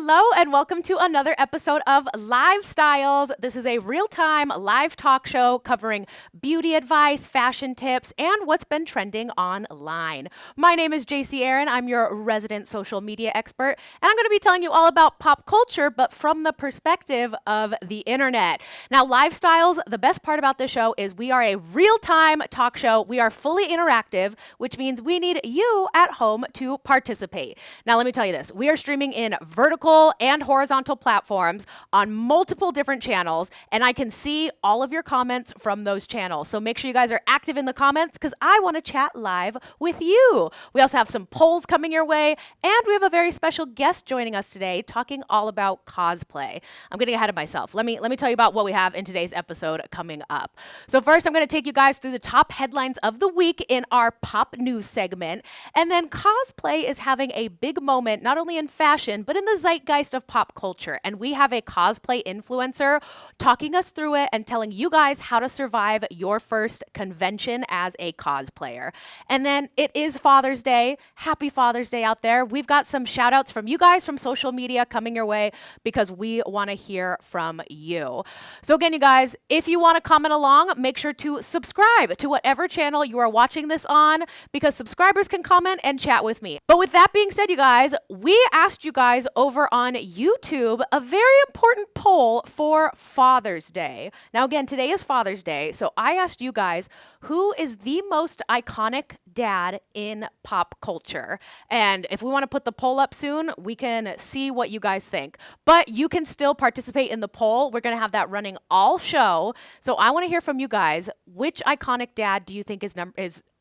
Hello and welcome to another episode of LiveStyles. This is a real-time live talk show covering beauty advice, fashion tips, and what's been trending online. My name is JC Aaron. I'm your resident social media expert, and I'm going to be telling you all about pop culture, but from the perspective of the internet. Now, LiveStyles, the best part about this show is we are a real-time talk show. We are fully interactive, which means we need you at home to participate. Now, let me tell you this. We are streaming in vertical and horizontal platforms on multiple different channels, and I can see all of your comments from those channels. So make sure you guys are active in the comments because I want to chat live with you. We also have some polls coming your way, and we have a very special guest joining us today talking all about cosplay. I'm getting ahead of myself. Let me tell you about what we have in today's episode coming up. So first, I'm going to take you guys through the top headlines of the week in our pop news segment, and then cosplay is having a big moment, not only in fashion, but in the zeitgeist of pop culture. And we have a cosplay influencer talking us through it and telling you guys how to survive your first convention as a cosplayer. And then it is Father's Day. Happy Father's Day out there. We've got some shout outs from you guys from social media coming your way because we want to hear from you. So again, you guys, if you want to comment along, make sure to subscribe to whatever channel you are watching this on because subscribers can comment and chat with me. But with that being said, you guys, we asked you guys over on YouTube a very important poll for Father's Day. Now, again, today is Father's Day, so I asked you guys, who is the most iconic dad in pop culture? And if we want to put the poll up soon, we can see what you guys think. But you can still participate in the poll. We're going to have that running all show. So I want to hear from you guys. Which iconic dad do you think is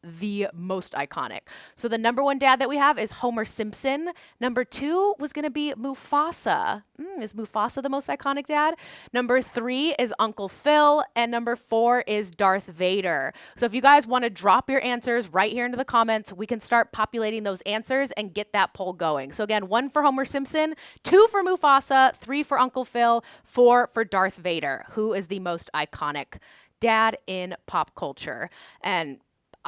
the most iconic? So the number one dad that we have is Homer Simpson. Number two was going to be Mufasa. Is Mufasa the most iconic dad? Number three is Uncle Phil. And number four is Darth Vader. So if you guys want to drop your answers right here into the comments, we can start populating those answers and get that poll going. So again, 1 for Homer Simpson, 2 for Mufasa, 3 for Uncle Phil, 4 for Darth Vader. Who is the most iconic dad in pop culture? And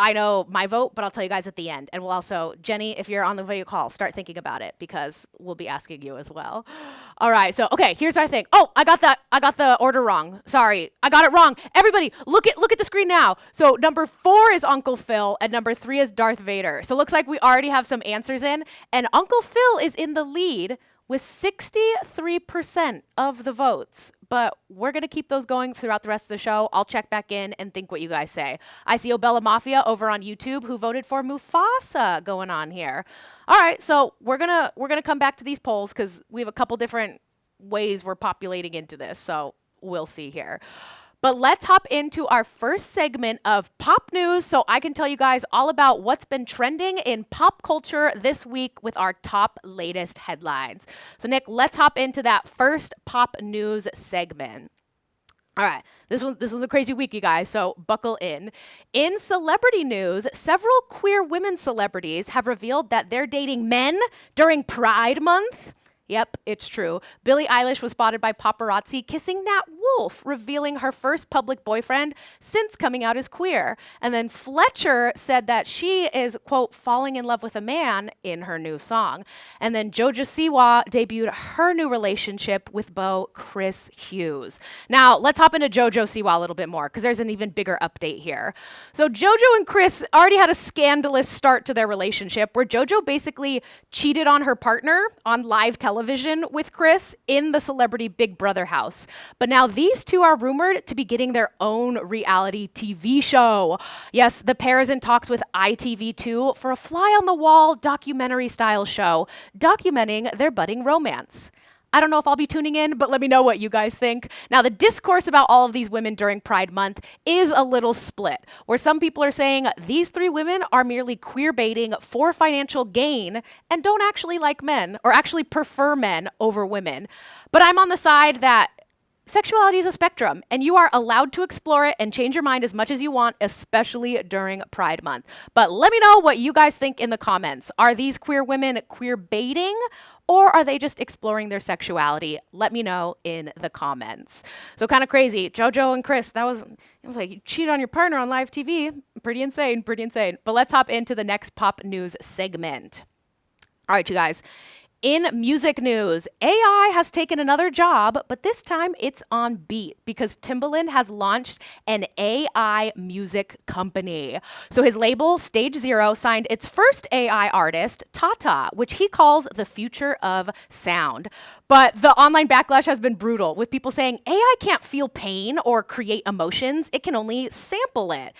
I know my vote, but I'll tell you guys at the end. And we'll also, Jenny, if you're on the video call, start thinking about it because we'll be asking you as well. All right. So, okay, here's our thing. Oh, I got the order wrong. Sorry. I got it wrong. Everybody, look at the screen now. So number 4 is Uncle Phil and number 3 is Darth Vader. So it looks like we already have some answers in, and Uncle Phil is in the lead with 63% of the votes. But we're going to keep those going throughout the rest of the show. I'll check back in and think what you guys say. I see Obella Mafia over on YouTube who voted for Mufasa going on here. All right, so we're gonna come back to these polls because we have a couple different ways we're populating into this. So we'll see here. But let's hop into our first segment of pop news so I can tell you guys all about what's been trending in pop culture this week with our top latest headlines. So Nick, let's hop into that first pop news segment. All right, this was a crazy week, you guys, so buckle in. In celebrity news, several queer women celebrities have revealed that they're dating men during Pride Month. Yep, it's true. Billie Eilish was spotted by paparazzi kissing Nat Wolff, revealing her first public boyfriend since coming out as queer. And then Fletcher said that she is, quote, falling in love with a man in her new song. And then JoJo Siwa debuted her new relationship with beau Chris Hughes. Now, let's hop into JoJo Siwa a little bit more because there's an even bigger update here. So JoJo and Chris already had a scandalous start to their relationship where JoJo basically cheated on her partner on live television with Chris in the celebrity Big Brother house. But now these two are rumored to be getting their own reality TV show. Yes, the pair is in talks with ITV2 for a fly-on-the-wall documentary-style show documenting their budding romance. I don't know if I'll be tuning in, but let me know what you guys think. Now, the discourse about all of these women during Pride Month is a little split, where some people are saying these 3 women are merely queer baiting for financial gain and don't actually like men or actually prefer men over women. But I'm on the side that sexuality is a spectrum, and you are allowed to explore it and change your mind as much as you want, especially during Pride Month. But let me know what you guys think in the comments. Are these queer women queer baiting, or are they just exploring their sexuality? Let me know in the comments. So kind of crazy. JoJo and Chris, it was like you cheat on your partner on live TV. Pretty insane, pretty insane. But let's hop into the next pop news segment. All right, you guys. In music news, AI has taken another job, but this time it's on beat because Timbaland has launched an AI music company. So his label, Stage Zero, signed its first AI artist, Tata, which he calls the future of sound. But the online backlash has been brutal, with people saying AI can't feel pain or create emotions, it can only sample it.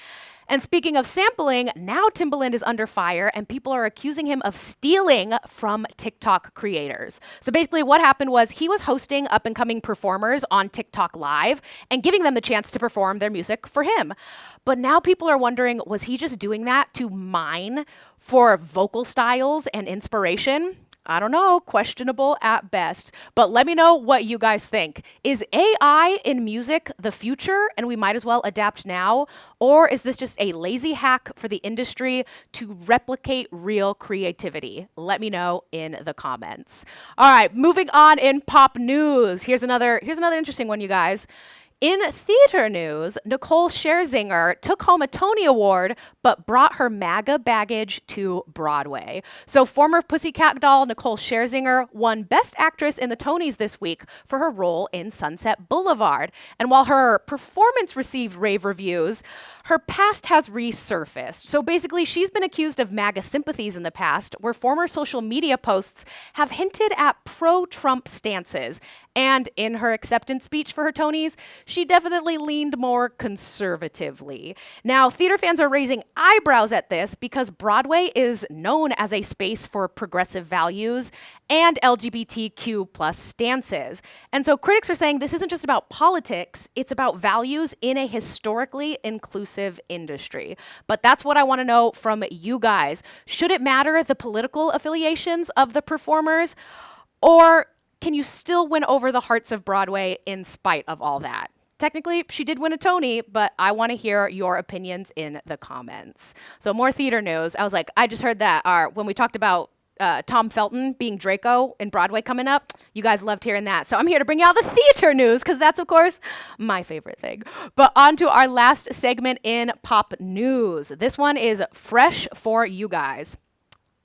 And speaking of sampling, now Timbaland is under fire and people are accusing him of stealing from TikTok creators. So basically, what happened was he was hosting up and coming performers on TikTok Live and giving them the chance to perform their music for him. But now people are wondering, was he just doing that to mine for vocal styles and inspiration? I don't know, questionable at best. But let me know what you guys think. Is AI in music the future and we might as well adapt now? Or is this just a lazy hack for the industry to replicate real creativity? Let me know in the comments. All right, moving on in pop news. Here's another interesting one, you guys. In theater news, Nicole Scherzinger took home a Tony Award, but brought her MAGA baggage to Broadway. So former Pussycat doll Nicole Scherzinger won Best Actress in the Tonys this week for her role in Sunset Boulevard. And while her performance received rave reviews, her past has resurfaced. So basically, she's been accused of MAGA sympathies in the past, where former social media posts have hinted at pro-Trump stances. And in her acceptance speech for her Tonys, she definitely leaned more conservatively. Now, theater fans are raising eyebrows at this because Broadway is known as a space for progressive values and LGBTQ plus stances. And so critics are saying this isn't just about politics, it's about values in a historically inclusive industry. But that's what I want to know from you guys. Should it matter the political affiliations of the performers, or can you still win over the hearts of Broadway in spite of all that? Technically, she did win a Tony, but I want to hear your opinions in the comments. So more theater news. I was like, I just heard that when we talked about Tom Felton being Draco in Broadway coming up. You guys loved hearing that. So I'm here to bring you all the theater news because that's, of course, my favorite thing. But on to our last segment in pop news. This one is fresh for you guys.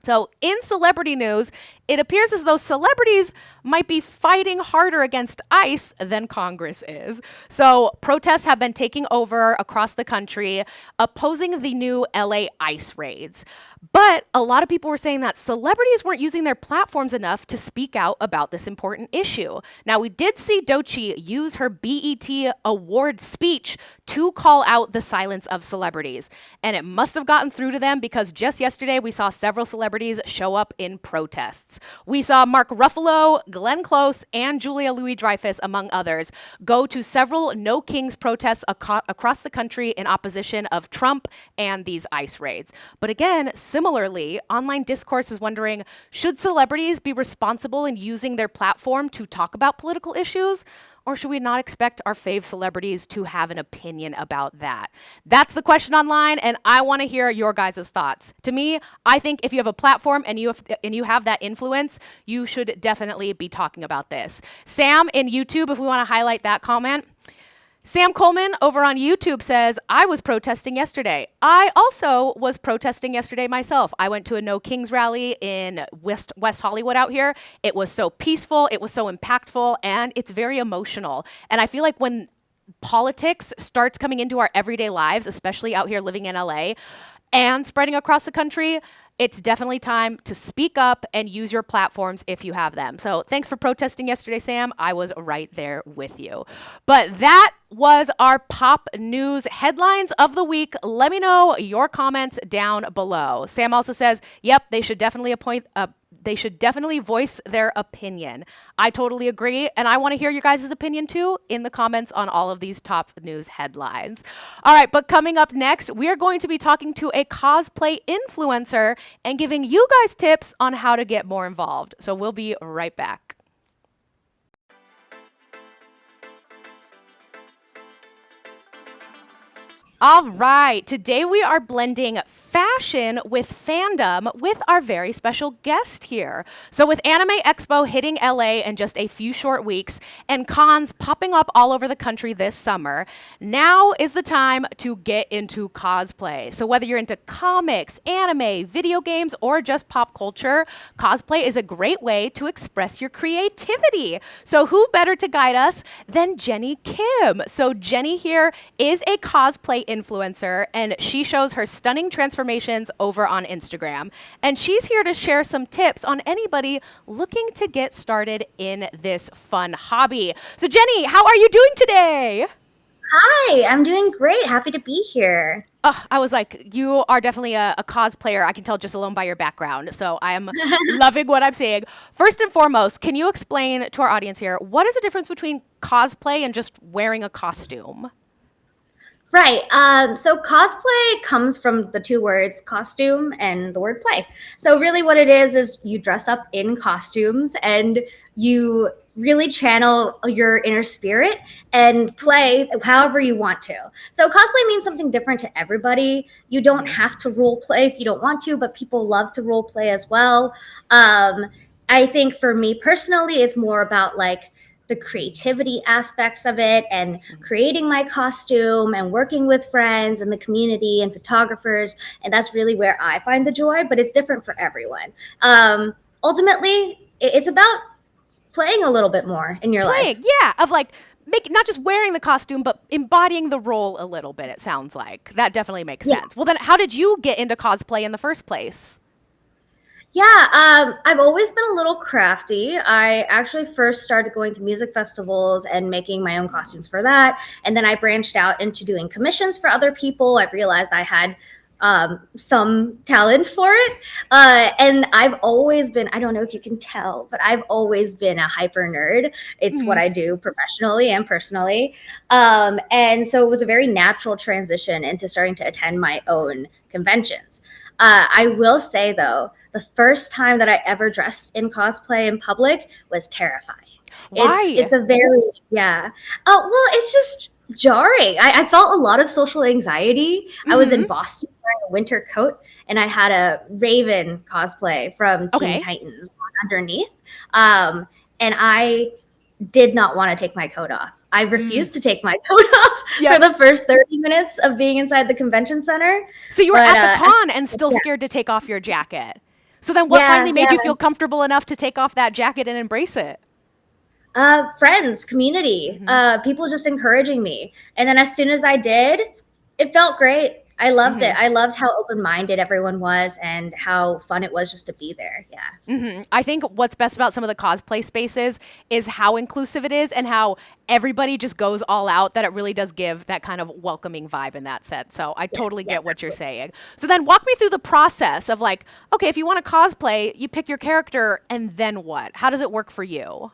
So in celebrity news, it appears as though celebrities might be fighting harder against ICE than Congress is. So protests have been taking over across the country, opposing the new LA ICE raids. But a lot of people were saying that celebrities weren't using their platforms enough to speak out about this important issue. Now, we did see Doechii use her BET award speech to call out the silence of celebrities. And it must have gotten through to them because just yesterday we saw several celebrities show up in protests. We saw Mark Ruffalo, Glenn Close, and Julia Louis-Dreyfus, among others, go to several No Kings protests across the country in opposition of Trump and these ICE raids. But again, similarly, online discourse is wondering, should celebrities be responsible in using their platform to talk about political issues? Or should we not expect our fave celebrities to have an opinion about that? That's the question online, and I want to hear your guys' thoughts. To me, I think if you have a platform and you have that influence, you should definitely be talking about this. Sam in YouTube, if we want to highlight that comment. Sam Coleman over on YouTube says, I was protesting yesterday. I also was protesting yesterday myself. I went to a No Kings rally in West Hollywood out here. It was so peaceful, it was so impactful, and it's very emotional. And I feel like when politics starts coming into our everyday lives, especially out here living in LA and spreading across the country, it's definitely time to speak up and use your platforms if you have them. So thanks for protesting yesterday, Sam. I was right there with you. But that was our pop news headlines of the week. Let me know your comments down below. Sam also says, yep, they should definitely voice their opinion. I totally agree, and I want to hear your guys' opinion too in the comments on all of these top news headlines. All right, but coming up next, we are going to be talking to a cosplay influencer and giving you guys tips on how to get more involved. So we'll be right back. All right, today we are blending fashion with fandom with our very special guest here. So, with Anime Expo hitting LA in just a few short weeks and cons popping up all over the country this summer, now is the time to get into cosplay. So, whether you're into comics, anime, video games, or just pop culture, cosplay is a great way to express your creativity. So, who better to guide us than Jenny Kim? So, Jenny here is a cosplay influencer, and she shows her stunning transformations over on Instagram. And she's here to share some tips on anybody looking to get started in this fun hobby. So, Jenny, how are you doing today? Hi, I'm doing great. Happy to be here. I was like, you are definitely a cosplayer. I can tell just alone by your background. So I am loving what I'm seeing. First and foremost, can you explain to our audience here what is the difference between cosplay and just wearing a costume? Right. So cosplay comes from the two words costume and the word play. So really what it is you dress up in costumes and you really channel your inner spirit and play however you want to. So cosplay means something different to everybody. You don't have to role play if you don't want to, but people love to role play as well. I think for me personally, it's more about like the creativity aspects of it and creating my costume and working with friends and the community and photographers. And that's really where I find the joy, but it's different for everyone. Ultimately, it's about playing a little bit more in your life. Playing, yeah, of like not just wearing the costume, but embodying the role a little bit, it sounds like. That definitely makes Yeah. sense. Well, then how did you get into cosplay in the first place? Yeah, I've always been a little crafty. I actually first started going to music festivals and making my own costumes for that. And then I branched out into doing commissions for other people. I realized I had some talent for it. And I've always been, I don't know if you can tell, but I've always been a hyper nerd. It's what I do professionally and personally. And so it was a very natural transition into starting to attend my own conventions. I will say, though, the first time that I ever dressed in cosplay in public was terrifying. Why? It's a very, yeah. Oh, well, it's just jarring. I felt a lot of social anxiety. I was in Boston wearing a winter coat and I had a Raven cosplay from Teen Okay. Titans on underneath. And I did not want to take my coat off. I refused to take my coat off Yep. for the first 30 minutes of being inside the convention center. So you were But at the con and still yeah, scared to take off your jacket. So then what finally made you yeah. feel comfortable enough to take off that jacket and embrace it? Friends, community, people just encouraging me. And then as soon as I did, it felt great. I loved it. I loved how open-minded everyone was and how fun it was just to be there. Yeah. I think what's best about some of the cosplay spaces is how inclusive it is and how everybody just goes all out, that it really does give that kind of welcoming vibe in that sense. So I Yes, totally get yes, what you're absolutely. saying. So then walk me through the process of like, okay, if you want to cosplay, you pick your character and then what? How does it work for you?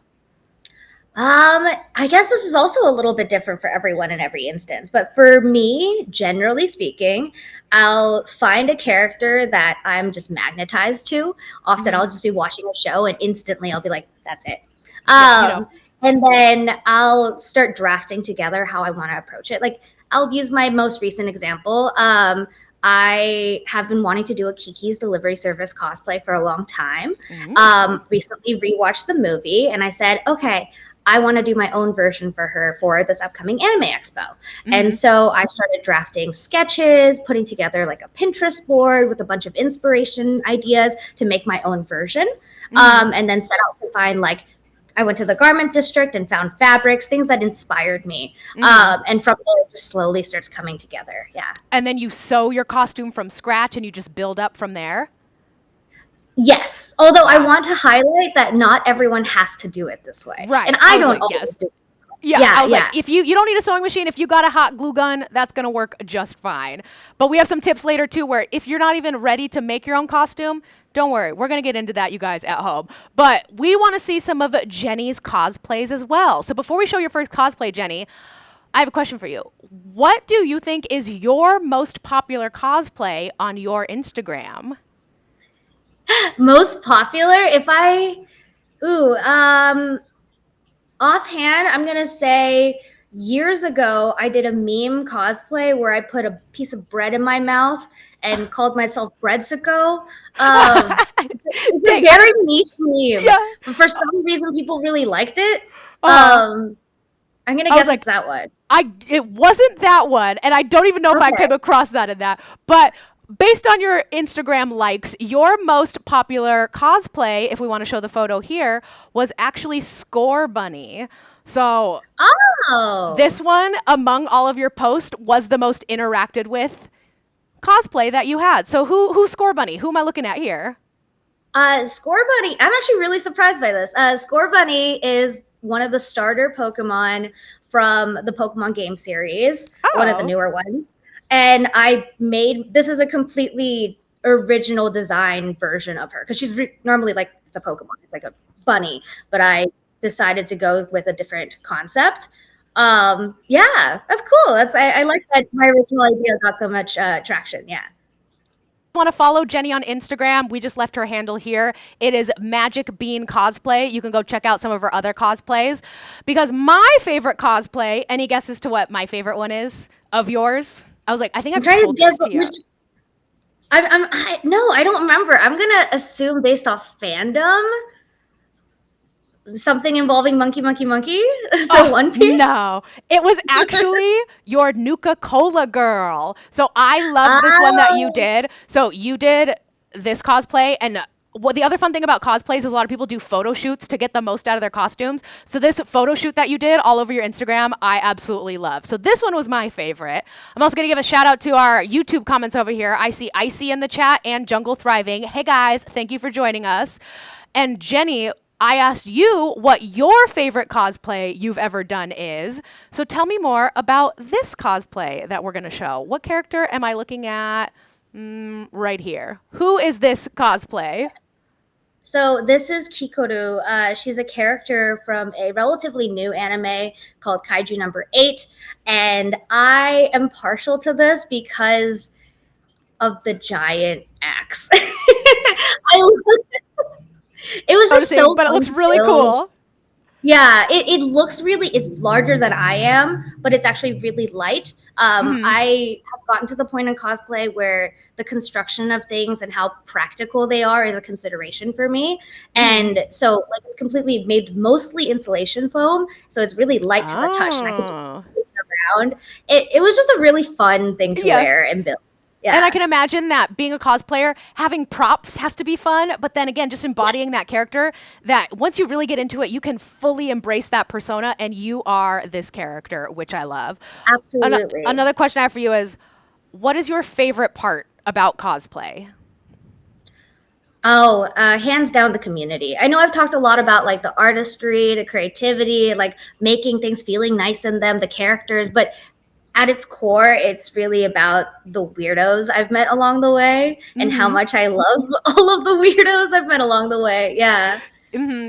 I guess this is also a little bit different for everyone in every instance, but for me, generally speaking, I'll find a character that I'm just magnetized to. Often I'll just be watching a show and instantly I'll be like, that's it. Yep, you know. And then I'll start drafting together how I want to approach it. Like I'll use my most recent example. I have been wanting to do a Kiki's Delivery Service cosplay for a long time. Recently rewatched the movie and I said, okay, I want to do my own version for her for this upcoming Anime Expo. And so I started drafting sketches, putting together like a Pinterest board with a bunch of inspiration ideas to make my own version. And then set out to find like, I went to the garment district and found fabrics, things that inspired me. And from there, it just slowly starts coming together. Yeah. And then you sew your costume from scratch and you just build up from there. Yes. Although I Wow. want to highlight that not everyone has to do it this way. Right. And I I was don't like, always yes. do it this way. Yeah, I Yeah, was like, yeah. if you don't need a sewing machine, if you got a hot glue gun, that's gonna work just fine. But we have some tips later too, where if you're not even ready to make your own costume, don't worry, we're gonna get into that, you guys at home. But we want to see some of Jenny's cosplays as well. So before we show your first cosplay, Jenny, I have a question for you. What do you think is your most popular cosplay on your Instagram? Most popular, if I, ooh, offhand, I'm going to say years ago, I did a meme cosplay where I put a piece of bread in my mouth and called myself Breadsico. It's a Dang very it. niche meme, Yeah. but for some reason, people really liked it. Uh-huh. I'm gonna I was guess like, it's that one. it wasn't that one, and I don't even know if I Okay. came across that in that. But based on your Instagram likes, your most popular cosplay, if we want to show the photo here, was actually Score Bunny. So this Oh, one, among all of your posts, was the most interacted with cosplay that you had. So who's Score Bunny? Who am I looking at here? Score Bunny. I'm actually really surprised by this. Score Bunny is one of the starter Pokemon from the Pokemon game series, one of the Oh. newer ones. And I made this is a completely original design version of her because normally like it's a Pokemon, it's like a bunny, but I decided to go with a different concept. Yeah, that's cool. I like that my original idea got so much traction. Yeah. Want to follow Jenny on Instagram, we just left her handle here. It is Magic Bean Cosplay. You can go check out some of her other cosplays. Because my favorite cosplay, any guesses to what my favorite one is of yours? I was like, I think I'm I've trying to told guess this to you. which no, I don't remember. I'm gonna assume based off fandom, something involving monkey, monkey, monkey. So Oh, One Piece. no. It was actually your Nuka Cola girl. So I love this one that you Oh, did. So you did this cosplay, and what the other fun thing about cosplays is a lot of people do photo shoots to get the most out of their costumes. So this photo shoot that you did all over your Instagram, I absolutely love. So this one was my favorite. I'm also going to give a shout out to our YouTube comments over here. I see Icy in the chat and Jungle Thriving. Hey guys, thank you for joining us. And Jenny, I asked you what your favorite cosplay you've ever done is. So tell me more about this cosplay that we're going to show. What character am I looking at? Right here. Who is this cosplay? so this is Kikoru. She's a character from a relatively new anime called Kaiju Number 8, and I am partial to this because of the giant axe. It was just Noticing, so but it fun looks to really build. cool. Yeah, it looks really, it's larger than I am, but it's actually really light. Hmm. I have gotten to the point in cosplay where the construction of things and how practical they are is a consideration for me. Hmm. And so, like, it's completely made mostly insulation foam. So it's really light to the touch, and I could just Oh. swing around. It was just a really fun thing to Yes. wear and build. And I Yeah, can imagine that being a cosplayer, having props has to be fun, but then again, just embodying yes, that character, that once you really get into it, you can fully embrace that persona and you are this character, which I love. absolutely. Another question I have for you is, what is your favorite part about cosplay? Oh, hands down the community. I know I've talked a lot about like the artistry, the creativity, like making things feeling nice in them, the characters, but at its core, it's really about the weirdos I've met along the way and how Mm-hmm. much I love all of the weirdos I've met along the way. Yeah.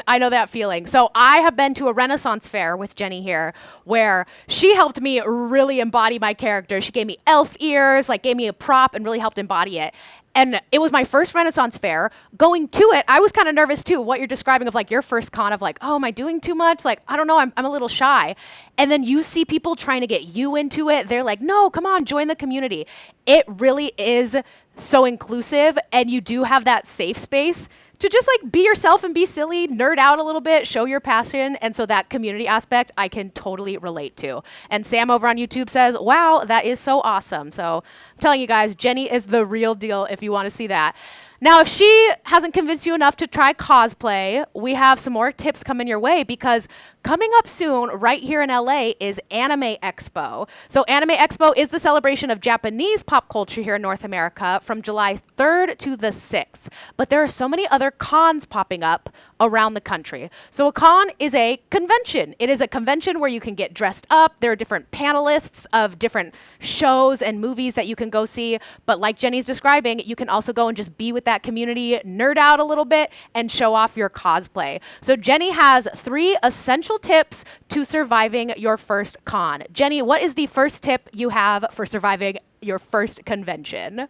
I know that feeling. So I have been to a Renaissance fair with Jenny here, where she helped me really embody my character. She gave me elf ears, like gave me a prop, and really helped embody it. And it was my first Renaissance fair. Going to it, I was kind of nervous too. What you're describing of like your first con of like, oh, am I doing too much? Like, I don't know, I'm a little shy. And then you see people trying to get you into it. They're like, no, come on, join the community. It really is so inclusive, and you do have that safe space to just like be yourself and be silly, nerd out a little bit, show your passion. And so that community aspect I can totally relate to. And Sam over on YouTube says, wow, that is so awesome. So I'm telling you guys, Jenny is the real deal if you want to see that. Now, if she hasn't convinced you enough to try cosplay, we have some more tips coming your way because coming up soon, right here in LA, is Anime Expo. So, Anime Expo is the celebration of Japanese pop culture here in North America from July 3rd to the 6th. But there are so many other cons popping up around the country. So, a con is a convention. It is a convention where you can get dressed up. There are different panelists of different shows and movies that you can go see. But, like Jenny's describing, you can also go and just be with that community, nerd out a little bit, and show off your cosplay. So, Jenny has 3 essential tips to surviving your first con. Jenny, what is the first tip you have for surviving your first convention?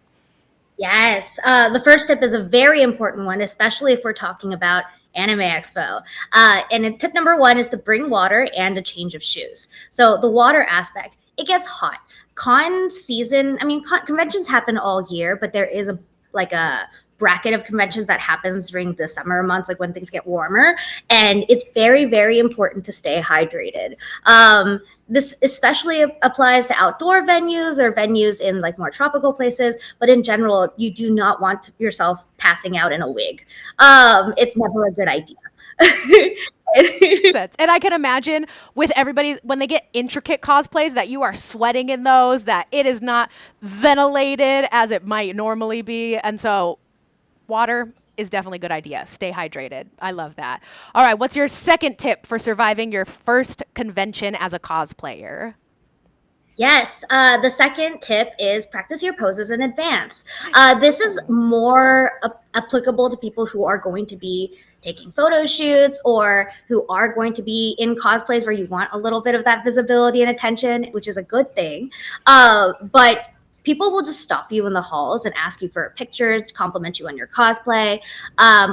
Yes. The first tip is a very important one, especially if we're talking about Anime Expo. And tip number one is to bring water and a change of shoes. So the water aspect, it gets hot. Con season, I mean, conventions happen all year, but there is a bracket of conventions that happens during the summer months, like when things get warmer. And it's very, very important to stay hydrated. This especially applies to outdoor venues or venues in like more tropical places, but in general, you do not want yourself passing out in a wig. It's never a good idea. And I can imagine with everybody, when they get intricate cosplays, that you are sweating in those, that it is not ventilated as it might normally be. And so water is definitely a good idea. Stay hydrated. I love that. All right, what's your second tip for surviving your first convention as a cosplayer? Yes. The second tip is practice your poses in advance. This is more applicable to people who are going to be taking photo shoots or who are going to be in cosplays where you want a little bit of that visibility and attention, which is a good thing. But people will just stop you in the halls and ask you for a picture to compliment you on your cosplay,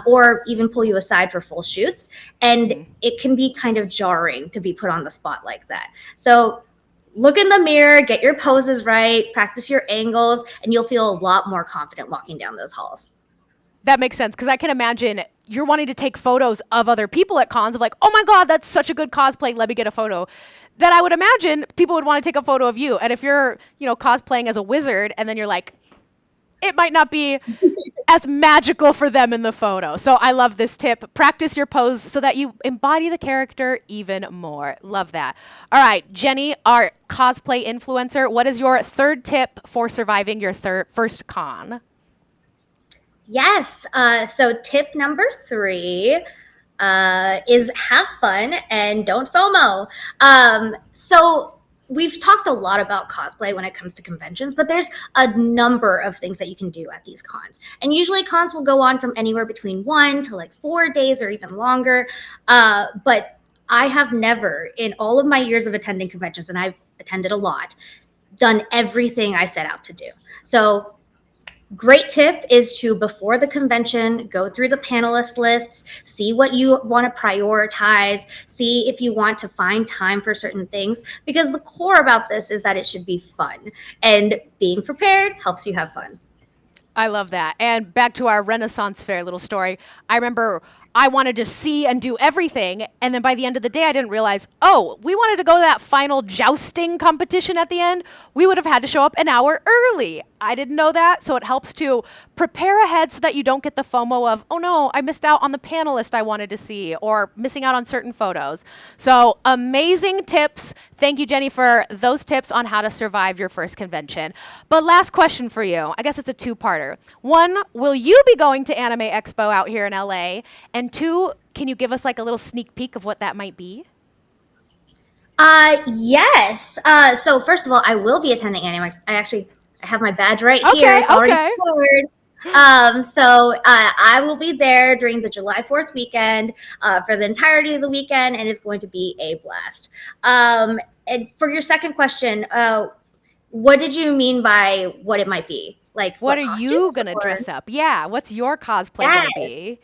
or even pull you aside for full shoots. And it can be kind of jarring to be put on the spot like that. So look in the mirror, get your poses right, practice your angles, and you'll feel a lot more confident walking down those halls. That makes sense, because I can imagine you're wanting to take photos of other people at cons of like, oh my God, that's such a good cosplay, let me get a photo. Then I would imagine people would want to take a photo of you. And if you're, cosplaying as a wizard and then you're like, it might not be as magical for them in the photo. So I love this tip. Practice your pose so that you embody the character even more. Love that. All right, Jenny, our cosplay influencer, what is your third tip for surviving your first con? Yes. So tip number 3 is have fun and don't FOMO. So we've talked a lot about cosplay when it comes to conventions, but there's a number of things that you can do at these cons. And usually cons will go on from anywhere between 1 to like 4 days or even longer. But I have never, in all of my years of attending conventions, and I've attended a lot, done everything I set out to do. So great tip is to, before the convention, go through the panelist lists, see what you want to prioritize, see if you want to find time for certain things, because the core about this is that it should be fun, and being prepared helps you have fun. I love that. And back to our Renaissance Fair little story. I remember I wanted to see and do everything. And then by the end of the day, I didn't realize, oh, we wanted to go to that final jousting competition at the end. We would have had to show up an hour early. I didn't know that. So it helps to prepare ahead so that you don't get the FOMO of, oh no, I missed out on the panelist I wanted to see, or missing out on certain photos. So amazing tips. Thank you, Jenny, for those tips on how to survive your first convention. But last question for you. I guess it's a two-parter. 1, will you be going to Anime Expo out here in LA? And 2, can you give us like a little sneak peek of what that might be? Yes. So first of all, I will be attending Anime Expo. I have my badge right here. It's already forward. So I will be there during the July 4th weekend for the entirety of the weekend, and it's going to be a blast. And for your second question, what did you mean by what it might be? Like, what are you going to dress up? Yeah. What's your cosplay going to be?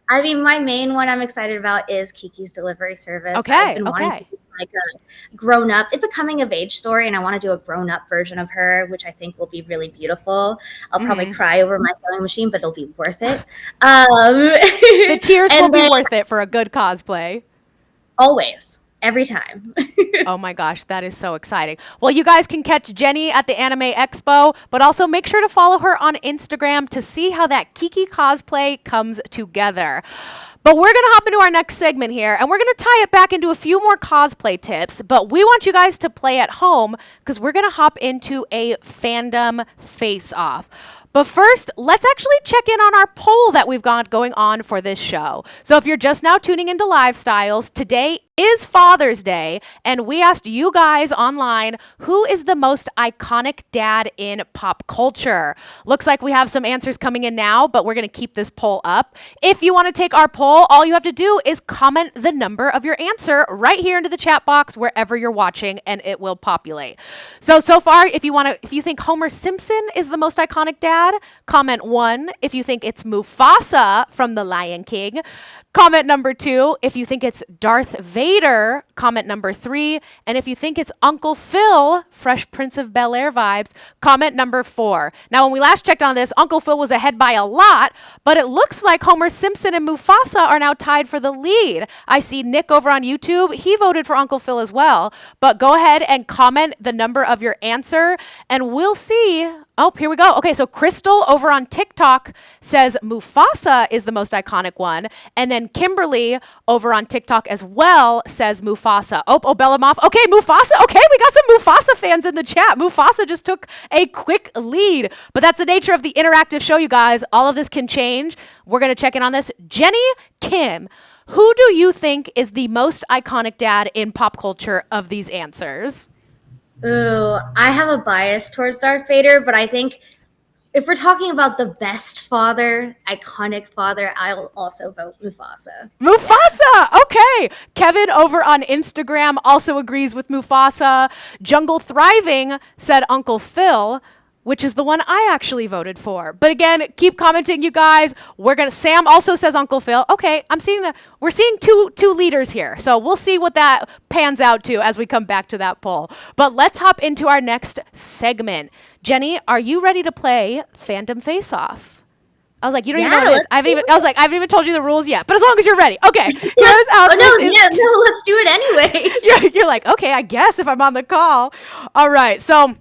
I mean, my main one I'm excited about is Kiki's Delivery Service. Okay. I've been wanting to do like a grown up. It's a coming of age story, and I want to do a grown up version of her, which I think will be really beautiful. I'll probably cry over my sewing machine, but it'll be worth it. The tears will be worth it for a good cosplay. Always. Every time. Oh my gosh, that is so exciting. Well, you guys can catch Jenny at the Anime Expo, but also make sure to follow her on Instagram to see how that Kiki cosplay comes together. But we're going to hop into our next segment here, and we're going to tie it back into a few more cosplay tips, but we want you guys to play at home because we're going to hop into a Fandom Face-Off. But first, let's actually check in on our poll that we've got going on for this show. So if you're just now tuning into LiveStyles, today is Father's Day, and we asked you guys online, who is the most iconic dad in pop culture? Looks like we have some answers coming in now, but we're going to keep this poll up. If you want to take our poll, all you have to do is comment the number of your answer right here into the chat box wherever you're watching, and it will populate. So far, if you think Homer Simpson is the most iconic dad, dad. Comment 1 if you think it's Mufasa from The Lion King. Comment number 2 if you think it's Darth Vader. Comment number 3. And if you think it's Uncle Phil, Fresh Prince of Bel-Air vibes, comment number 4. Now, when we last checked on this, Uncle Phil was ahead by a lot, but it looks like Homer Simpson and Mufasa are now tied for the lead. I see Nick over on YouTube. He voted for Uncle Phil as well. But go ahead and comment the number of your answer, and we'll see. Oh, here we go. Okay, so Crystal over on TikTok says Mufasa is the most iconic one. And then Kimberly over on TikTok as well says Mufasa. Oh, Bella Moff. Okay, Mufasa. Okay, we got some Mufasa fans in the chat. Mufasa just took a quick lead. But that's the nature of the interactive show, you guys. All of this can change. We're going to check in on this. Jenny Kim, who do you think is the most iconic dad in pop culture of these answers? Ooh, I have a bias towards Darth Vader, but I think if we're talking about the best father, iconic father, I'll also vote Mufasa. Mufasa! Okay. Kevin over on Instagram also agrees with Mufasa. Jungle Thriving said Uncle Phil, which is the one I actually voted for. But again, keep commenting, you guys. Sam also says Uncle Phil. Okay, we're seeing two leaders here. So we'll see what that pans out to as we come back to that poll. But let's hop into our next segment. Jenny, are you ready to play Fandom Face-Off? I was like, you don't even know what it is. I haven't even told you the rules yet. But as long as you're ready. Okay. Here's how let's do it anyways. You're like, okay, I guess if I'm on the call. All right. So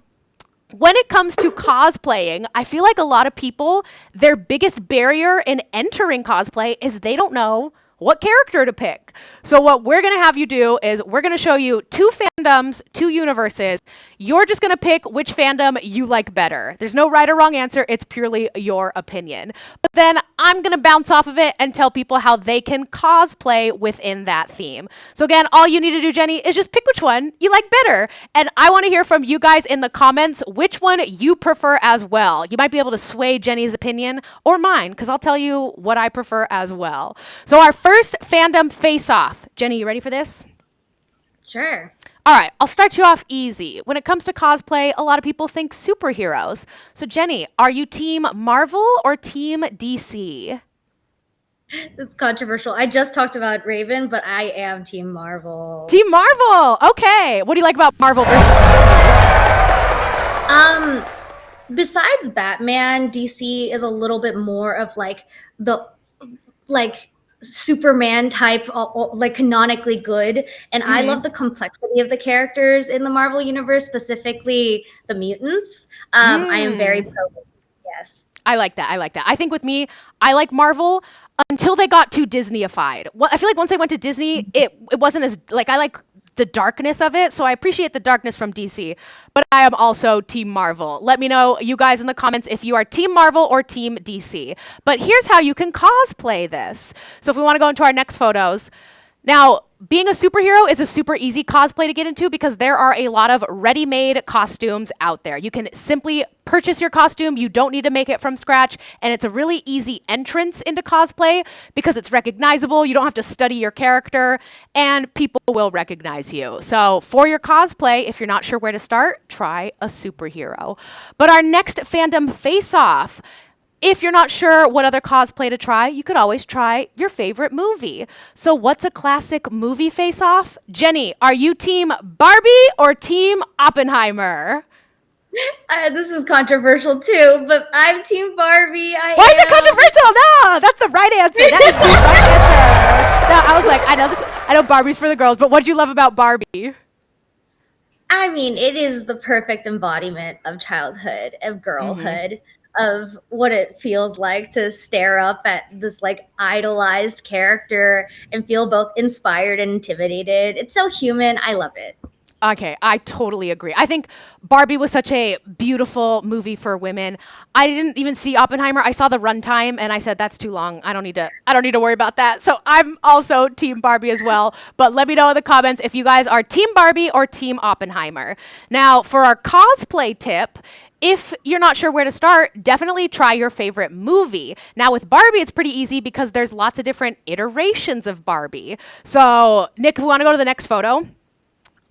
when it comes to cosplaying, I feel like a lot of people, their biggest barrier in entering cosplay is they don't know what character to pick. So what we're going to have you do is we're going to show you 2 fandoms, 2 universes. You're just going to pick which fandom you like better. There's no right or wrong answer. It's purely your opinion. But then I'm going to bounce off of it and tell people how they can cosplay within that theme. So again, all you need to do, Jenny, is just pick which one you like better. And I want to hear from you guys in the comments which one you prefer as well. You might be able to sway Jenny's opinion or mine, because I'll tell you what I prefer as well. So our first fandom face-off. Jenny, you ready for this? Sure. All right, I'll start you off easy. When it comes to cosplay, a lot of people think superheroes. So Jenny, are you team Marvel or team DC? It's controversial. I just talked about Raven, but I am team Marvel. Team Marvel. Okay. What do you like about Marvel versus DC? Besides Batman, DC is a little bit more of like the Superman type, like canonically good. And I love the complexity of the characters in the Marvel universe, specifically the mutants. I am very pro. Yes. I like that. I think with me, I like Marvel until they got too Disney-ified. Well, I feel like once they went to Disney, it wasn't as, like, I like the darkness of it, so I appreciate the darkness from DC, but I am also team Marvel. Let me know, you guys, in the comments if you are team Marvel or team DC. But here's how you can cosplay this. So if we want to go into our next photos, now, being a superhero is a super easy cosplay to get into because there are a lot of ready-made costumes out there. You can simply purchase your costume. You don't need to make it from scratch. And it's a really easy entrance into cosplay because it's recognizable. You don't have to study your character and people will recognize you. So for your cosplay, if you're not sure where to start, try a superhero. But our next fandom face-off, if you're not sure what other cosplay to try, you could always try your favorite movie. So what's a classic movie face-off? Jenny, are you team Barbie or team Oppenheimer? This is controversial too, but I'm team Barbie. Why is it controversial? No, that's the right answer. That is the right answer. No, I was like, I know Barbie's for the girls, but what'd you love about Barbie? I mean, it is the perfect embodiment of childhood, of girlhood. Of what it feels like to stare up at this like idolized character and feel both inspired and intimidated. It's so human. I love it. Okay, I totally agree. I think Barbie was such a beautiful movie for women. I didn't even see Oppenheimer. I saw the runtime and I said that's too long. I don't need to worry about that. So I'm also team Barbie as well. But let me know in the comments if you guys are team Barbie or team Oppenheimer. Now, for our cosplay tip, if you're not sure where to start, definitely try your favorite movie. Now with Barbie, it's pretty easy because there's lots of different iterations of Barbie. So Nick, if we want to go to the next photo,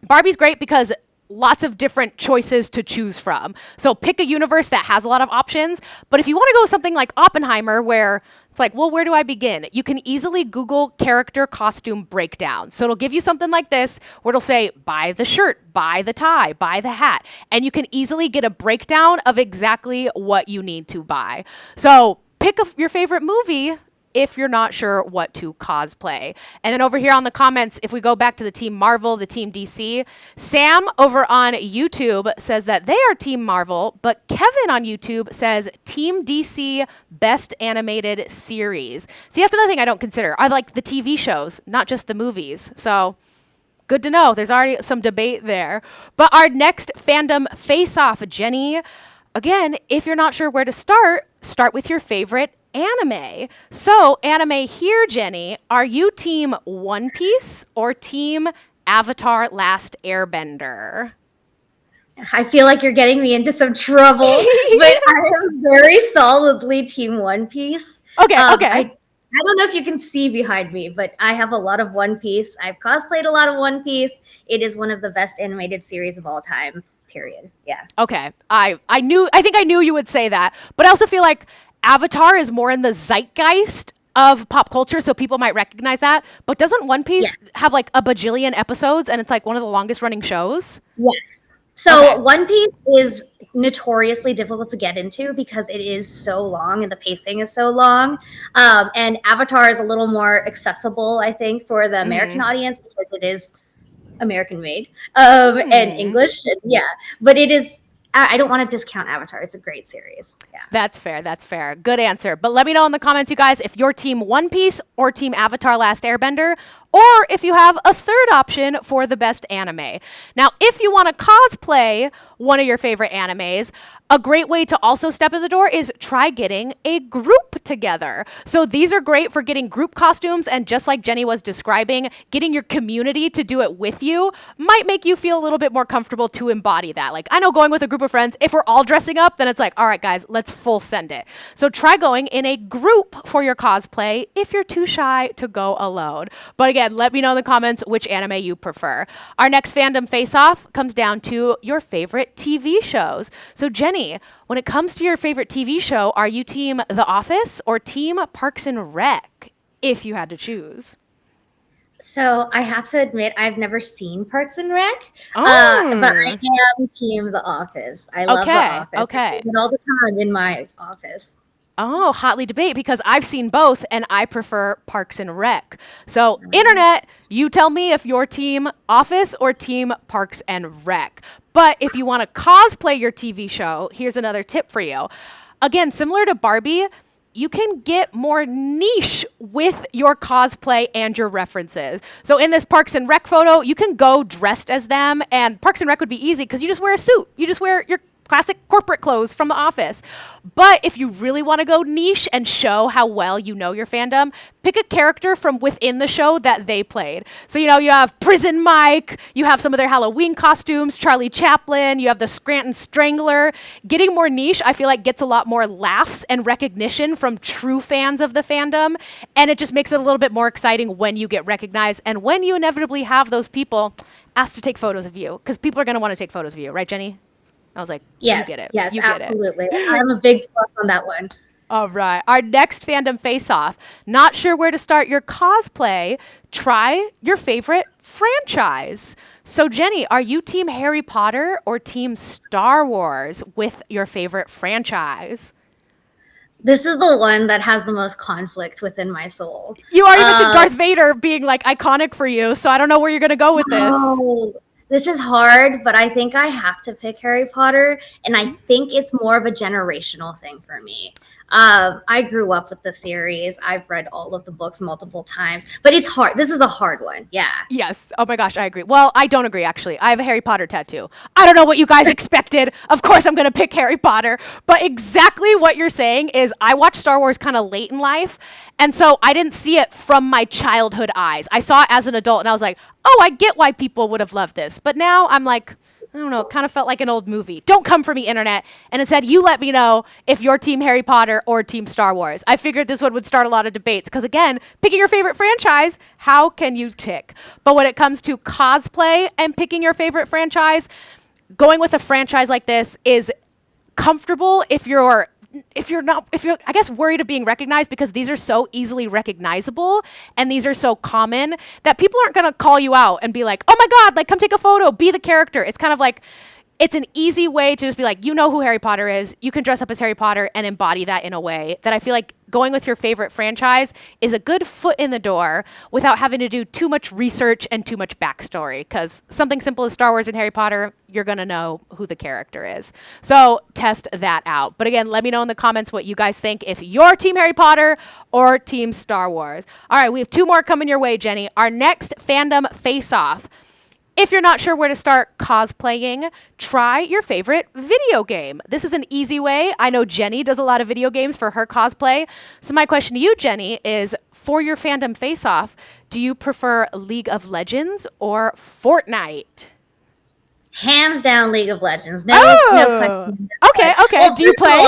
Barbie's great because lots of different choices to choose from. So pick a universe that has a lot of options. But if you want to go with something like Oppenheimer, where it's like, well, where do I begin? You can easily Google character costume breakdown. So it'll give you something like this, where it'll say, buy the shirt, buy the tie, buy the hat. And you can easily get a breakdown of exactly what you need to buy. So pick your favorite movie if you're not sure what to cosplay. And then over here on the comments, if we go back to the Team Marvel, the Team DC, Sam over on YouTube says that they are Team Marvel, but Kevin on YouTube says Team DC Best Animated Series. See, that's another thing I don't consider. I like the TV shows, not just the movies. So good to know. There's already some debate there. But our next Fandom Face-Off, Jenny, again, if you're not sure where to start with your favorite anime. So, anime here, Jenny, are you Team One Piece or Team Avatar Last Airbender? I feel like you're getting me into some trouble, but I am very solidly Team One Piece. Okay. I don't know if you can see behind me, but I have a lot of One Piece. I've cosplayed a lot of One Piece. It is one of the best animated series of all time, period. Yeah. Okay. I think I knew you would say that, but I also feel like Avatar is more in the zeitgeist of pop culture, so people might recognize that. But doesn't One Piece have like a bajillion episodes, and it's like one of the longest running shows? Yes. So One Piece is notoriously difficult to get into because it is so long and the pacing is so long. And Avatar is a little more accessible, I think, for the American audience because it is American made and English. Yeah, but it is. I don't want to discount Avatar. It's a great series. Yeah. That's fair. Good answer. But let me know in the comments, you guys, if you're Team One Piece or Team Avatar Last Airbender, or if you have a third option for the best anime. Now, if you want to cosplay one of your favorite animes, a great way to also step in the door is try getting a group together. So these are great for getting group costumes, and just like Jenny was describing, getting your community to do it with you might make you feel a little bit more comfortable to embody that. Like, I know going with a group of friends, if we're all dressing up, then it's like, all right, guys, let's full send it. So try going in a group for your cosplay if you're too shy to go alone. But again, let me know in the comments which anime you prefer. Our next Fandom Face-Off comes down to your favorite TV shows. So Jenny, when it comes to your favorite TV show, are you Team The Office or Team Parks and Rec, if you had to choose? So I have to admit, I've never seen Parks and Rec, but I am Team The Office. I love The Office. I see it all the time in my office. Oh, hotly debate because I've seen both and I prefer Parks and Rec. So, internet, you tell me if you're Team Office or Team Parks and Rec. But if you want to cosplay your TV show, here's another tip for you. Again, similar to Barbie, you can get more niche with your cosplay and your references. So in this Parks and Rec photo, you can go dressed as them, and Parks and Rec would be easy because you just wear a suit. You just wear your classic corporate clothes from The Office. But if you really want to go niche and show how well you know your fandom, pick a character from within the show that they played. So, you know, you have Prison Mike, you have some of their Halloween costumes, Charlie Chaplin, you have the Scranton Strangler. Getting more niche, I feel like, gets a lot more laughs and recognition from true fans of the fandom, and it just makes it a little bit more exciting when you get recognized and when you inevitably have those people asked to take photos of you, because people are going to want to take photos of you, right, Jenny? I was like, yes, you get it. Yes, you absolutely. I'm a big plus on that one. All right. Our next Fandom Face-Off. Not sure where to start your cosplay? Try your favorite franchise. So, Jenny, are you Team Harry Potter or Team Star Wars with your favorite franchise? This is the one that has the most conflict within my soul. You already mentioned Darth Vader being like iconic for you, so I don't know where you're going to go with this. This is hard, but I think I have to pick Harry Potter, and I think it's more of a generational thing for me. I grew up with the series. I've read all of the books multiple times, but it's hard. This is a hard one. Yeah. Yes. Oh my gosh, I agree. Well, I don't agree, actually. I have a Harry Potter tattoo. I don't know what you guys expected. Of course, I'm going to pick Harry Potter. But exactly what you're saying is I watched Star Wars kind of late in life. And so I didn't see it from my childhood eyes. I saw it as an adult and I was like, oh, I get why people would have loved this. But now I'm like, I don't know, it kind of felt like an old movie. Don't come for me, internet. And instead, you let me know if you're Team Harry Potter or Team Star Wars. I figured this one would start a lot of debates because, again, picking your favorite franchise, how can you pick? But when it comes to cosplay and picking your favorite franchise, going with a franchise like this is comfortable if you're I guess worried of being recognized, because these are so easily recognizable and these are so common that people aren't going to call you out and be like, oh my God, like come take a photo, be the character. It's kind of like, it's an easy way to just be like, you know who Harry Potter is. You can dress up as Harry Potter and embody that in a way that I feel like going with your favorite franchise is a good foot in the door without having to do too much research and too much backstory. Because something simple as Star Wars and Harry Potter, you're going to know who the character is. So test that out. But again, let me know in the comments what you guys think, if you're Team Harry Potter or Team Star Wars. All right, we have 2 more coming your way, Jenny. Our next Fandom Face-Off. If you're not sure where to start cosplaying, try your favorite video game. This is an easy way. I know Jenny does a lot of video games for her cosplay. So my question to you, Jenny, is for your Fandom Face-Off, do you prefer League of Legends or Fortnite? Hands down, League of Legends. No question. Okay. Well, do you play?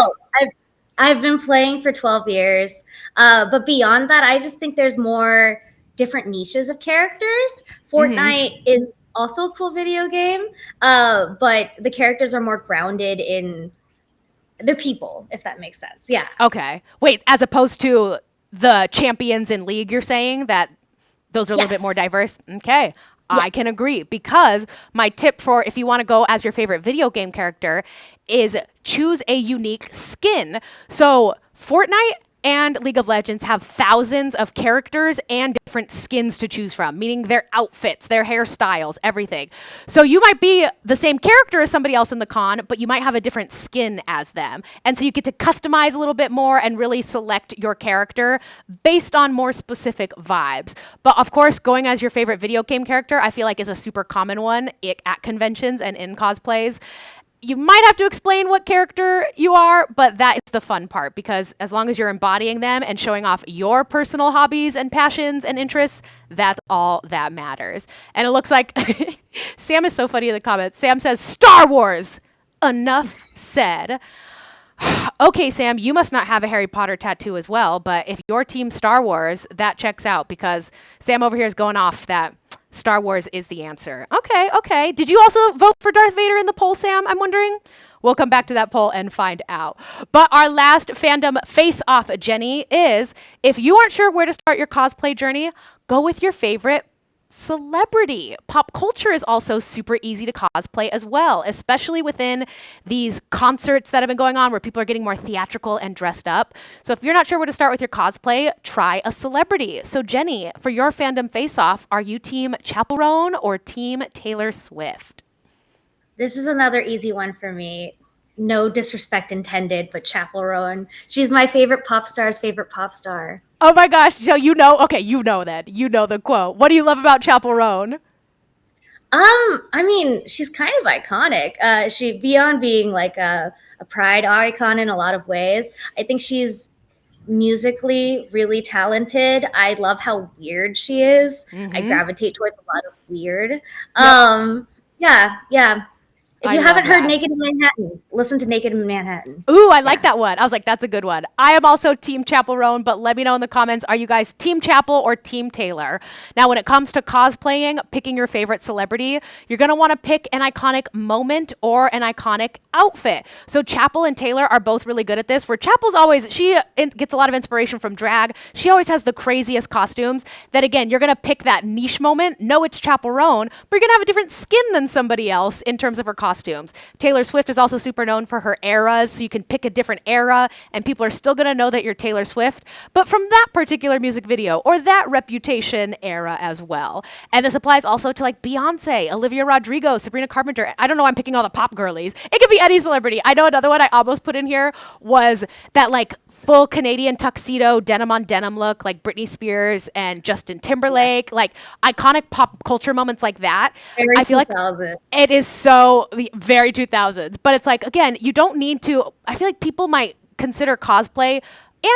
I've been playing for 12 years. But beyond that, I just think there's more different niches of characters. Fortnite is also a cool video game, but the characters are more grounded in the people, if that makes sense. Yeah. Okay. Wait, as opposed to the champions in League, you're saying that those are a little bit more diverse? Okay. I can agree, because my tip for if you want to go as your favorite video game character is choose a unique skin. So Fortnite and League of Legends have thousands of characters and different skins to choose from, meaning their outfits, their hairstyles, everything. So you might be the same character as somebody else in the con, but you might have a different skin as them. And so you get to customize a little bit more and really select your character based on more specific vibes. But of course, going as your favorite video game character, I feel like is a super common one at conventions and in cosplays. You might have to explain what character you are, but that is the fun part, because as long as you're embodying them and showing off your personal hobbies and passions and interests, that's all that matters. And it looks like Sam is so funny in the comments. Sam says, Star Wars! Enough said. Okay, Sam, you must not have a Harry Potter tattoo as well, but if you're Team Star Wars, that checks out, because Sam over here is going off that Star Wars is the answer. Okay. Did you also vote for Darth Vader in the poll, Sam? I'm wondering. We'll come back to that poll and find out. But our last Fandom Face-Off, Jenny, is if you aren't sure where to start your cosplay journey, go with your favorite celebrity. Pop culture is also super easy to cosplay as well, especially within these concerts that have been going on where people are getting more theatrical and dressed up. So if you're not sure where to start with your cosplay, try a celebrity. So Jenny, for your Fandom Face-Off, are you Team Chappell Roan or Team Taylor Swift? This is another easy one for me. No disrespect intended, but Chappell Roan. She's my favorite pop star's favorite pop star. Oh my gosh. So you know that. You know the quote. What do you love about Chappell Roan? I mean, she's kind of iconic. She, beyond being like a pride icon in a lot of ways, I think she's musically really talented. I love how weird she is. I gravitate towards a lot of weird. Yeah. If you haven't heard Naked in Manhattan, listen to Naked in Manhattan. Ooh, I like that one. I was like, that's a good one. I am also Team Chappell Roan, but let me know in the comments, are you guys Team Chappell or Team Taylor? Now, when it comes to cosplaying, picking your favorite celebrity, you're going to want to pick an iconic moment or an iconic outfit. So Chappell and Taylor are both really good at this, where Chappell's always, she gets a lot of inspiration from drag. She always has the craziest costumes that, again, you're going to pick that niche moment. No, it's Chappell Roan, but you're going to have a different skin than somebody else in terms of her costumes. Taylor Swift is also super known for her eras, so you can pick a different era and people are still going to know that you're Taylor Swift, but from that particular music video or that reputation era as well. And this applies also to like Beyonce, Olivia Rodrigo, Sabrina Carpenter. I don't know, I'm picking all the pop girlies. It could be any celebrity. I know another one I almost put in here was that like full Canadian tuxedo, denim on denim look, like Britney Spears and Justin Timberlake, like iconic pop culture moments like that. Very I feel 2000. like it is so very 2000s, but it's like, again, you don't need to, I feel like people might consider cosplay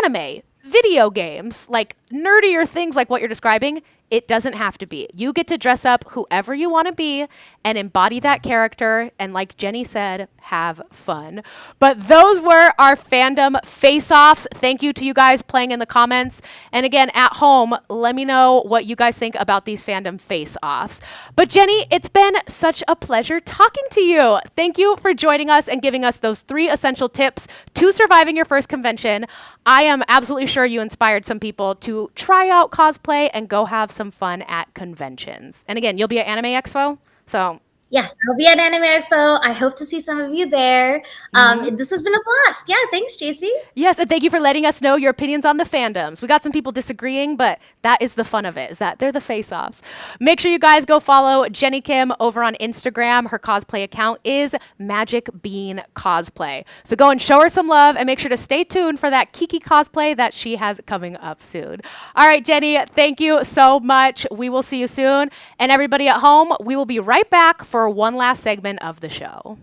anime, video games, like nerdier things like what you're describing. it doesn't have to be. You get to dress up whoever you want to be and embody that character. And like Jenny said, have fun. But those were our fandom face-offs. Thank you to you guys playing in the comments. And again, at home, let me know what you guys think about these fandom face-offs. But Jenny, it's been such a pleasure talking to you. Thank you for joining us and giving us those 3 essential tips to surviving your first convention. I am absolutely sure you inspired some people to try out cosplay and go have some fun at conventions. And again, you'll be at Anime Expo, so Yes, I'll be at Anime Expo. I hope to see some of you there. This has been a blast. Yeah, thanks, JC. yes, and thank you for letting us know your opinions on the fandoms. We got some people disagreeing, but that is the fun of it, is that they're the face-offs. Make sure you guys go follow Jenny Kim over on Instagram. Her cosplay account is Magic Bean Cosplay. So go and show her some love and make sure to stay tuned for that Kiki cosplay that she has coming up soon. All right, Jenny, thank you so much. We will see you soon. And everybody at home, we will be right back for one last segment of the show.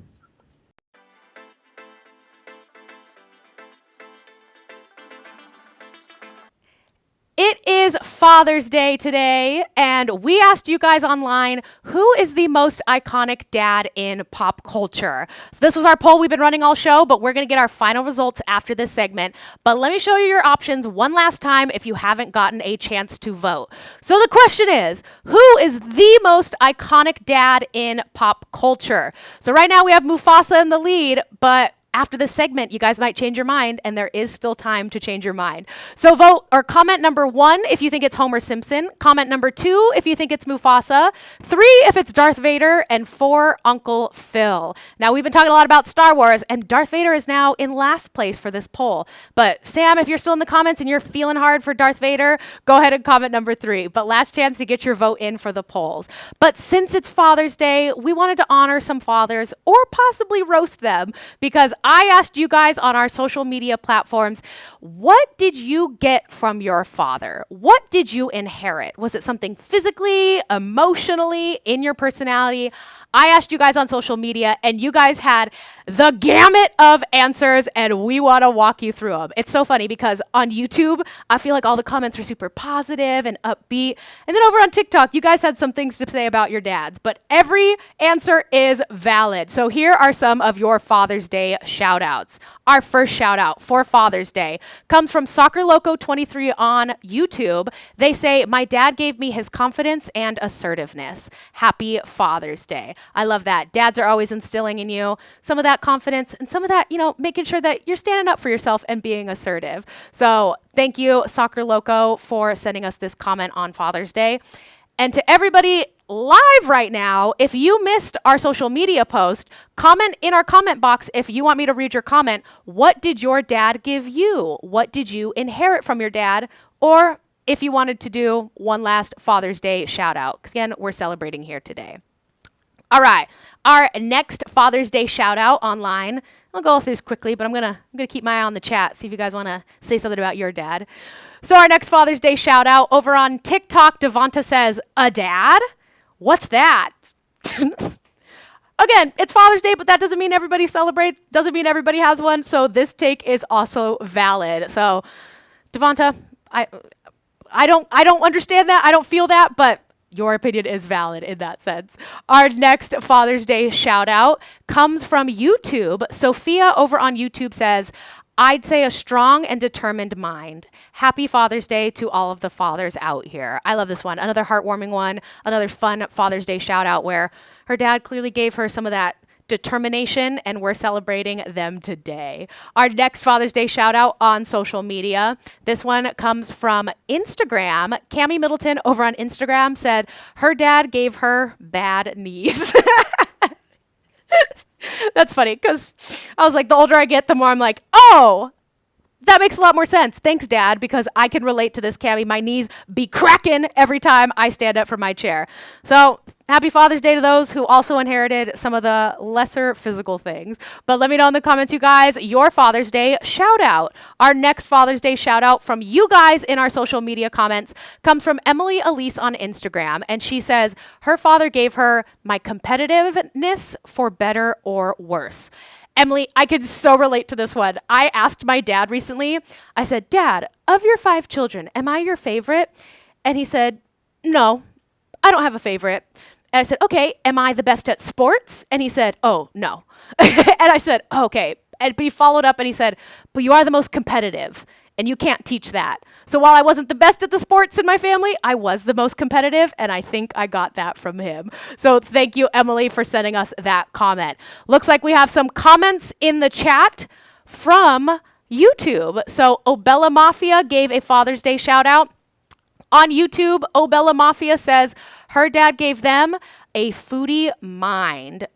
It is Father's Day today, and we asked you guys online, who is the most iconic dad in pop culture? So this was our poll we've been running all show, but we're going to get our final results after this segment. But let me show you your options one last time if you haven't gotten a chance to vote. So the question is, who is the most iconic dad in pop culture? So right now we have Mufasa in the lead, but after this segment, you guys might change your mind, and there is still time to change your mind. So vote or comment number 1 if you think it's Homer Simpson, comment number 2 if you think it's Mufasa, 3 if it's Darth Vader, and 4 Uncle Phil. Now, we've been talking a lot about Star Wars, and Darth Vader is now in last place for this poll. But Sam, if you're still in the comments and you're feeling hard for Darth Vader, go ahead and comment number 3. But last chance to get your vote in for the polls. But since it's Father's Day, we wanted to honor some fathers or possibly roast them, because I asked you guys on our social media platforms, what did you get from your father? What did you inherit? Was it something physically, emotionally, in your personality? I asked you guys on social media, and you guys had the gamut of answers, and we want to walk you through them. It's so funny because on YouTube, I feel like all the comments were super positive and upbeat. And then over on TikTok, you guys had some things to say about your dads, but every answer is valid. So here are some of your Father's Day shout outs. Our first shout out for Father's Day comes from Soccer Loco 23 on YouTube. They say, my dad gave me his confidence and assertiveness. Happy Father's Day. I love that. Dads are always instilling in you some of that confidence and some of that, making sure that you're standing up for yourself and being assertive. So thank you, Soccer Loco, for sending us this comment on Father's Day. And to everybody live right now, if you missed our social media post, comment in our comment box if you want me to read your comment. What did your dad give you? What did you inherit from your dad? Or if you wanted to do one last Father's Day shout out, because again, we're celebrating here today. All right, our next Father's Day shout out online. I'll go through this quickly, but I'm gonna keep my eye on the chat, see if you guys want to say something about your dad. So our next Father's Day shout out over on TikTok, Devonta says, a dad? What's that? Again, it's Father's Day, but that doesn't mean everybody celebrates, doesn't mean everybody has one. So this take is also valid. So Devonta, I don't understand that. I don't feel that, but your opinion is valid in that sense. Our next Father's Day shout out comes from YouTube. Sophia over on YouTube says, I'd say a strong and determined mind. Happy Father's Day to all of the fathers out here. I love this one. Another heartwarming one, another fun Father's Day shout out where her dad clearly gave her some of that determination, and we're celebrating them today. Our next Father's Day shout out on social media. This one comes from Instagram. Cami Middleton over on Instagram said her dad gave her bad knees. That's funny because I was like, the older I get, the more I'm like, oh, that makes a lot more sense. Thanks, Dad, because I can relate to this, Cami. My knees be cracking every time I stand up from my chair. So happy Father's Day to those who also inherited some of the lesser physical things. But let me know in the comments, you guys, your Father's Day shout out. Our next Father's Day shout out from you guys in our social media comments comes from Emily Elise on Instagram. And she says, her father gave her my competitiveness for better or worse. Emily, I could so relate to this one. I asked my dad recently, I said, Dad, of your 5 children, am I your favorite? And he said, no, I don't have a favorite. And I said, okay, am I the best at sports? And he said, oh, no. And I said, okay. But he followed up and he said, but you are the most competitive and you can't teach that. So while I wasn't the best at the sports in my family, I was the most competitive, and I think I got that from him. So thank you, Emily, for sending us that comment. Looks like we have some comments in the chat from YouTube. So Obella Mafia gave a Father's Day shout out. On YouTube, Obella Mafia says her dad gave them a foodie mind.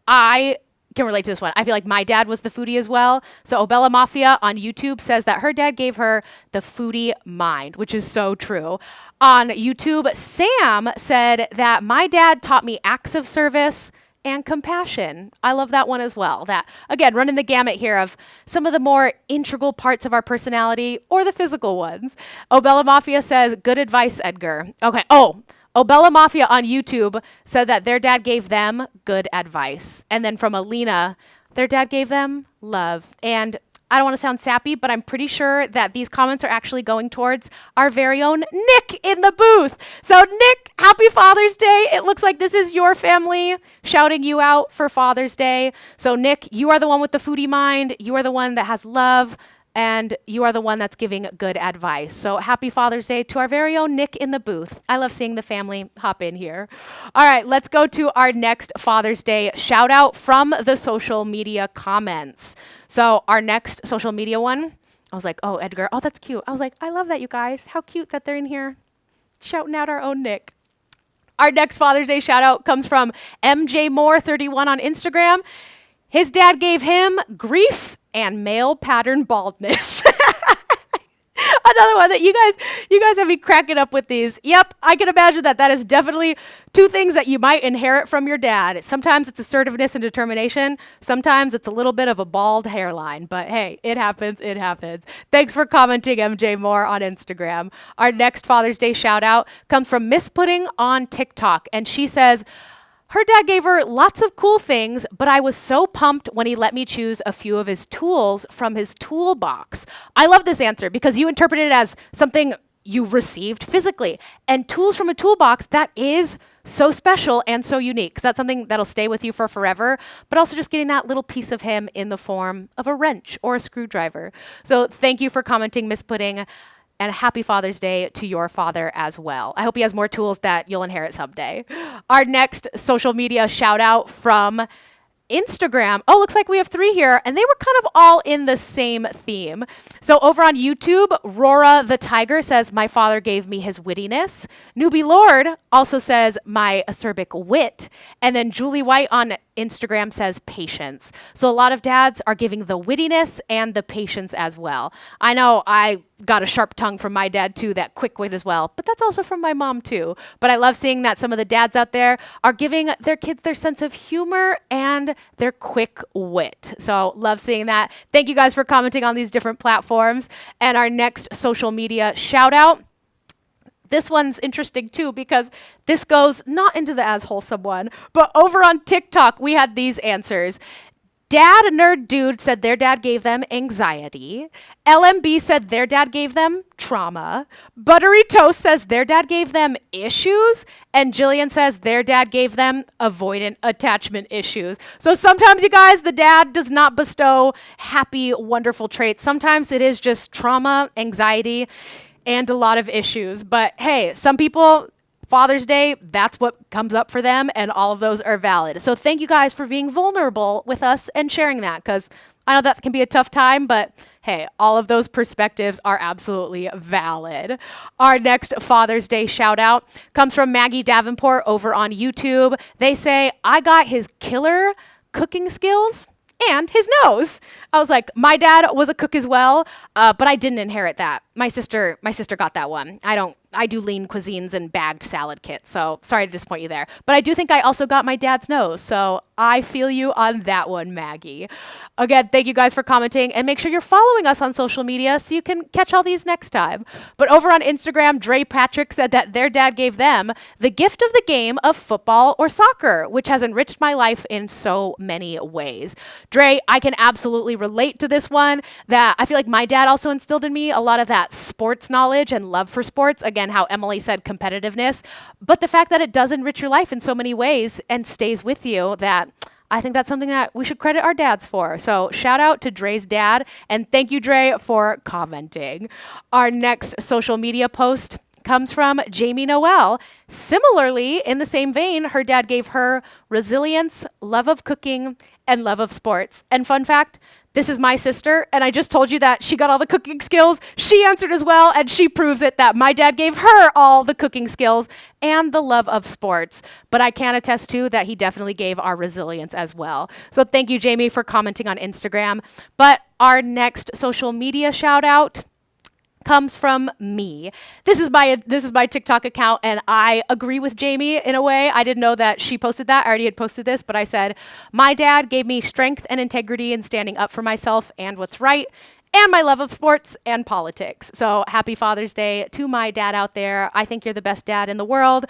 I can relate to this one. I feel like my dad was the foodie as well. So Obella Mafia on YouTube says that her dad gave her the foodie mind, which is so true. On YouTube, Sam said that my dad taught me acts of service and compassion. I love that one as well. That, again, running the gamut here of some of the more integral parts of our personality or the physical ones. Obella Mafia says, good advice, Edgar. Okay. Oh, Obella Mafia on YouTube said that their dad gave them good advice. And then from Alina, their dad gave them love. And I don't want to sound sappy, but I'm pretty sure that these comments are actually going towards our very own Nick in the booth. So Nick, happy Father's Day. It looks like this is your family shouting you out for Father's Day. So Nick, you are the one with the foodie mind. You are the one that has love. And you are the one that's giving good advice. So happy Father's Day to our very own Nick in the booth. I love seeing the family hop in here. All right, let's go to our next Father's Day shout out from the social media comments. So our next social media one, I was like, oh, Edgar, oh, that's cute. I was like, I love that, you guys. How cute that they're in here shouting out our own Nick. Our next Father's Day shout out comes from MJ Moore 31 on Instagram. His dad gave him grief and male pattern baldness. Another one that you guys have me cracking up with these. Yep, I can imagine that. That is definitely two things that you might inherit from your dad. Sometimes it's assertiveness and determination. Sometimes it's a little bit of a bald hairline. But hey, it happens. It happens. Thanks for commenting, MJ Moore, on Instagram. Our next Father's Day shout out comes from Miss Pudding on TikTok. And she says, her dad gave her lots of cool things, but I was so pumped when he let me choose a few of his tools from his toolbox. I love this answer because you interpret it as something you received physically. And tools from a toolbox, that is so special and so unique because that's something that'll stay with you for forever, but also just getting that little piece of him in the form of a wrench or a screwdriver. So thank you for commenting, Miss Pudding. And happy Father's Day to your father as well. I hope he has more tools that you'll inherit someday. Our next social media shout out from Instagram. Oh, looks like we have 3 here, and they were kind of all in the same theme. So over on YouTube, Rora the Tiger says, my father gave me his wittiness. Newbie Lord also says, my acerbic wit. And then Julie White on Instagram says patience. So a lot of dads are giving the wittiness and the patience as well. I know I got a sharp tongue from my dad too, that quick wit as well, but that's also from my mom too. But I love seeing that some of the dads out there are giving their kids their sense of humor and their quick wit. So love seeing that. Thank you guys for commenting on these different platforms. And our next social media shout out, this one's interesting too because this goes not into the as wholesome one, but over on TikTok, we had these answers. Dad Nerd Dude said their dad gave them anxiety. LMB said their dad gave them trauma. Buttery Toast says their dad gave them issues. And Jillian says their dad gave them avoidant attachment issues. So sometimes, you guys, the dad does not bestow happy, wonderful traits. Sometimes it is just trauma, anxiety, and a lot of issues. But hey, some people, Father's Day, that's what comes up for them, and all of those are valid. So thank you guys for being vulnerable with us and sharing that, because I know that can be a tough time, but hey, all of those perspectives are absolutely valid. Our next Father's Day shout out comes from Maggie Davenport over on YouTube. They say, I got his killer cooking skills and his nose. I was like, my dad was a cook as well, but I didn't inherit that. My sister got that one. I do lean cuisines and bagged salad kits, so sorry to disappoint you there. But I do think I also got my dad's nose, so I feel you on that one, Maggie. Again, thank you guys for commenting, and make sure you're following us on social media so you can catch all these next time. But over on Instagram, Dre Patrick said that their dad gave them the gift of the game of football or soccer, which has enriched my life in so many ways. Dre, I can absolutely relate to this one, that I feel like my dad also instilled in me a lot of that sports knowledge and love for sports. Again, again, how Emily said competitiveness, but the fact that it does enrich your life in so many ways and stays with you, that I think that's something that we should credit our dads for. So shout out to Dre's dad, and thank you, Dre, for commenting. Our next social media post comes from Jamie Noel. Similarly, in the same vein, her dad gave her resilience, love of cooking, and love of sports. And fun fact, this is my sister, and I just told you that she got all the cooking skills. She answered as well, and she proves it that my dad gave her all the cooking skills and the love of sports. But I can attest to that he definitely gave our resilience as well. So thank you, Jamie, for commenting on Instagram. But our next social media shout out comes from me. This is my TikTok account, and I agree with Jamie in a way. I didn't know that she posted that. I already had posted this, but I said, my dad gave me strength and integrity in standing up for myself and what's right, and my love of sports and politics. So happy Father's Day to my dad out there. I think you're the best dad in the world.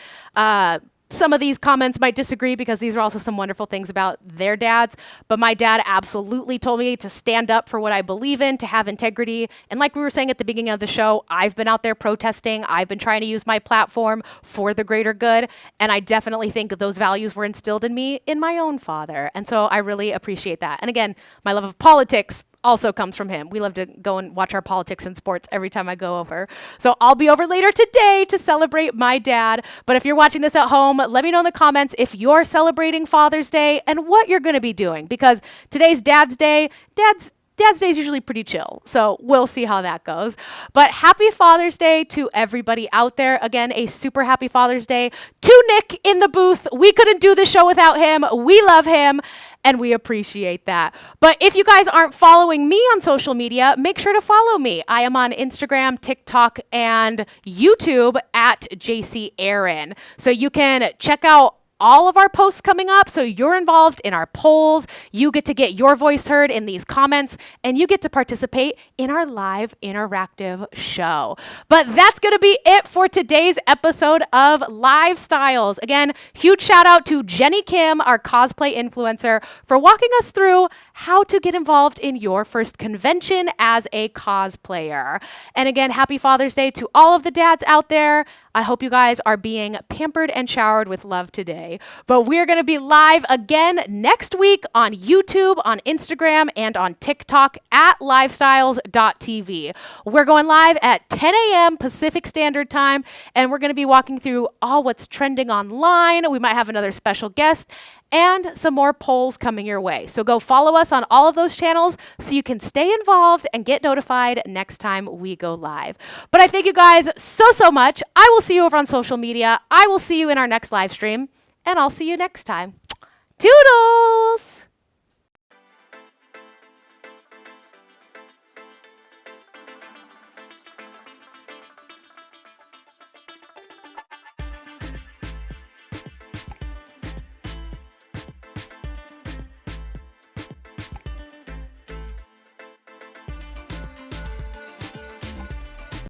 Some of these comments might disagree because these are also some wonderful things about their dads, but my dad absolutely told me to stand up for what I believe in, to have integrity. And like we were saying at the beginning of the show, I've been out there protesting. I've been trying to use my platform for the greater good. And I definitely think those values were instilled in me in my own father. And so I really appreciate that. And again, my love of politics also comes from him. We love to go and watch our politics and sports every time I go over. So I'll be over later today to celebrate my dad. But if you're watching this at home, let me know in the comments if you're celebrating Father's Day and what you're going to be doing, because today's Dad's Day. Dad's Day is usually pretty chill, so we'll see how that goes. But happy Father's Day to everybody out there. Again, a super happy Father's Day to Nick in the booth. We couldn't do the show without him. We love him, and we appreciate that. But if you guys aren't following me on social media, make sure to follow me. I am on Instagram, TikTok, and YouTube at JC Aaron. So you can check out all of our posts coming up, so you're involved in our polls. You get to get your voice heard in these comments, and you get to participate in our live interactive show. But that's going to be it for today's episode of LiveStyles. Again, huge shout out to Jenny Kim, our cosplay influencer, for walking us through how to get involved in your first convention as a cosplayer. And again, happy Father's Day to all of the dads out there. I hope you guys are being pampered and showered with love today. But we're going to be live again next week on YouTube, on Instagram, and on TikTok at livestyles.tv. We're going live at 10 a.m. Pacific Standard Time, and we're going to be walking through all what's trending online. We might have another special guest and some more polls coming your way. So go follow us on all of those channels so you can stay involved and get notified next time we go live. But I thank you guys so much. I will see you over on social media. I will see you in our next live stream, and I'll see you next time. Toodles!